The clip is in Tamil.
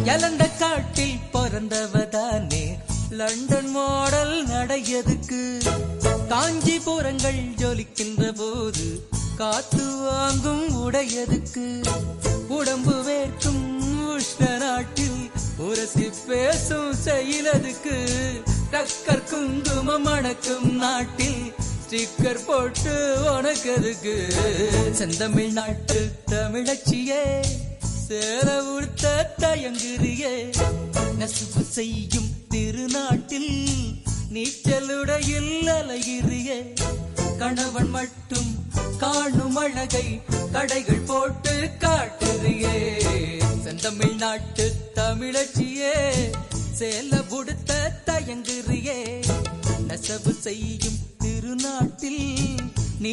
எலண்ட காட்டில் பிறந்தவதானே லண்டன் மாடல் நடையதுக்கு காஞ்சிபுரங்கள் ஜொலிக்கின்ற போது காத்து வாங்கும் உடையதுக்கு உடம்பு வேர்க்கும் உஷ்ண நாட்டில் உரசி பேசும் செயலதுக்கு டக்கர் குங்குமம் மணக்கும் நாட்டில் ஸ்டிக்கர் போட்டு உனக்கதுக்கு செந்தமிழ் நாட்டு தமிழச்சியே சேர உடுத்த தயங்குறியே நசுப்பு செய்யும் திருநாட்டில் நீச்சலுடையில் அலைகிறியே கணவன் மட்டும் காணும் அழகை கடைகள் போட்டு காட்டுறியே செந்தமிழ் நாட்டு தமிழச்சியே சேல உடுத்த தயங்குறியே நெசவு செய்யும் திருநாட்டில்